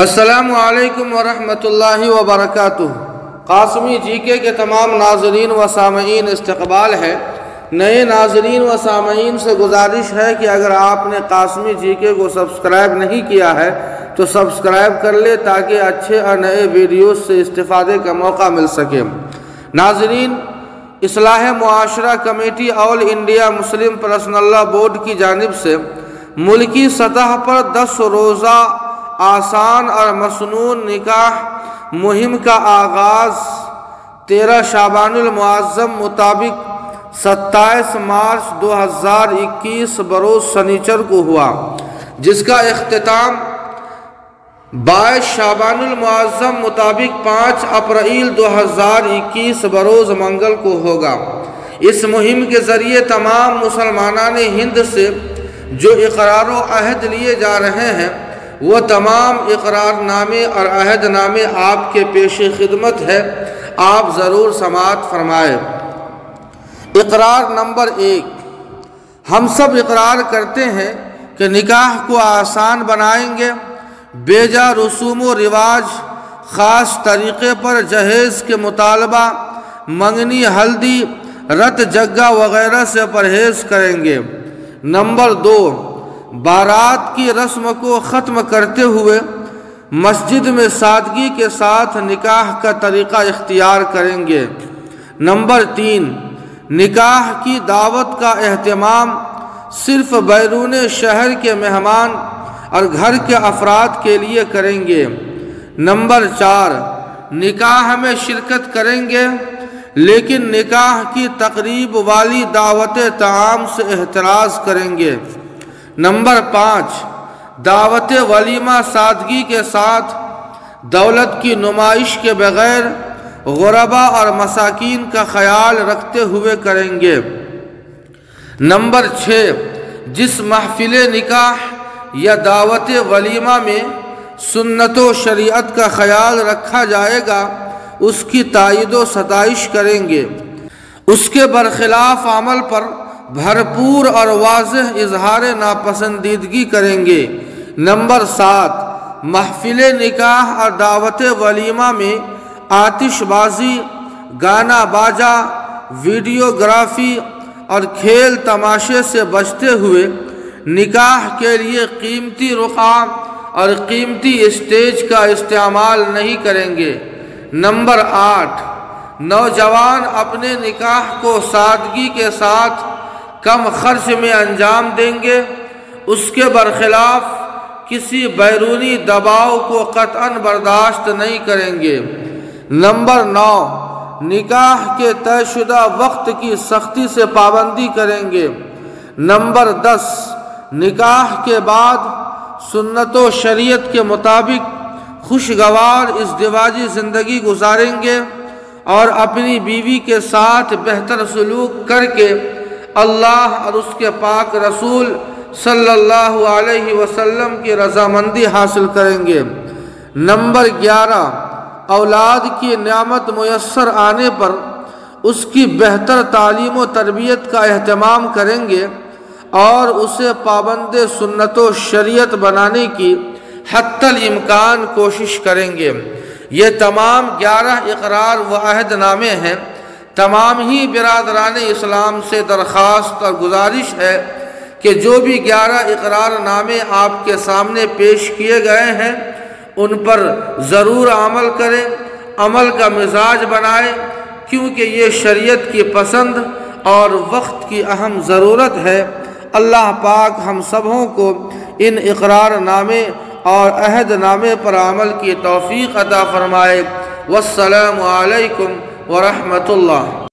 السلام علیکم ورحمۃ اللہ وبرکاتہ۔ قاسمی جی کے تمام ناظرین و سامعین استقبال ہے۔ نئے ناظرین و سامعین سے گزارش ہے کہ اگر آپ نے قاسمی جی کو سبسکرائب نہیں کیا ہے تو سبسکرائب کر لے تاکہ اچھے اور نئے ویڈیوز سے استفادے کا موقع مل سکے۔ ناظرین، اصلاح معاشرہ committee all India Muslim personal law board کی جانب سے ملکی سطح پر 10 روزہ آسان اور مسنون نکاح مہم کا آغاز 13 شعبان المعظم مطابق 27 مارچ 2021 بروز سنیچر کو ہوا، جس کا اختتام 22 شعبان المعظم مطابق 5 اپریل 2021 بروز منگل کو ہوگا۔ اس مہم کے ذریعے تمام مسلمانان ہند سے جو اقرار و عہد لیے جا رہے ہیں وہ تمام اقرار نامے اور عہد نامے آپ کے پیش خدمت ہے، آپ ضرور سماعت فرمائے۔ اقرار نمبر 1، ہم سب اقرار کرتے ہیں کہ نکاح کو آسان بنائیں گے، بیجا رسوم و رواج، خاص طریقے پر جہیز کے مطالبہ، منگنی، ہلدی، رت جگہ وغیرہ سے پرہیز کریں گے۔ نمبر 2، بارات کی رسم کو ختم کرتے ہوئے مسجد میں سادگی کے ساتھ نکاح کا طریقہ اختیار کریں گے۔ نمبر 3، نکاح کی دعوت کا اہتمام صرف بیرون شہر کے مہمان اور گھر کے افراد کے لیے کریں گے۔ نمبر 4، نکاح میں شرکت کریں گے لیکن نکاح کی تقریب والی دعوت طعام سے احتراز کریں گے۔ نمبر 5، دعوت ولیمہ سادگی کے ساتھ دولت کی نمائش کے بغیر غربا اور مساکین کا خیال رکھتے ہوئے کریں گے۔ نمبر 6، جس محفل نکاح یا دعوت ولیمہ میں سنت و شریعت کا خیال رکھا جائے گا اس کی تائید و ستائش کریں گے، اس کے برخلاف عمل پر بھرپور اور واضح اظہار ناپسندیدگی کریں گے۔ نمبر 7، محفل نکاح اور دعوت ولیمہ میں آتش بازی، گانا باجا، ویڈیوگرافی اور کھیل تماشے سے بچتے ہوئے نکاح کے لیے قیمتی رقعہ اور قیمتی اسٹیج کا استعمال نہیں کریں گے۔ نمبر 8، نوجوان اپنے نکاح کو سادگی کے ساتھ کم خرچ میں انجام دیں گے، اس کے برخلاف کسی بیرونی دباؤ کو قطعاً برداشت نہیں کریں گے۔ نمبر 9، نکاح کے طے شدہ وقت کی سختی سے پابندی کریں گے۔ نمبر 10، نکاح کے بعد سنت و شریعت کے مطابق خوشگوار ازدواجی زندگی گزاریں گے اور اپنی بیوی کے ساتھ بہتر سلوک کر کے اللہ اور اس کے پاک رسول صلی اللہ علیہ وسلم کی رضامندی حاصل کریں گے۔ نمبر 11، اولاد کی نعمت میسر آنے پر اس کی بہتر تعلیم و تربیت کا اہتمام کریں گے اور اسے پابند سنت و شریعت بنانے کی حتی الامکان کوشش کریں گے۔ یہ تمام 11 اقرار و عہد نامے ہیں۔ تمام ہی برادران اسلام سے درخواست اور گزارش ہے کہ جو بھی 11 اقرار نامے آپ کے سامنے پیش کیے گئے ہیں ان پر ضرور عمل کریں، عمل کا مزاج بنائیں، کیونکہ یہ شریعت کی پسند اور وقت کی اہم ضرورت ہے۔ اللہ پاک ہم سبوں کو ان اقرار نامے اور عہد نامے پر عمل کی توفیق عطا فرمائے۔ والسلام علیکم ورحمۃ اللہ۔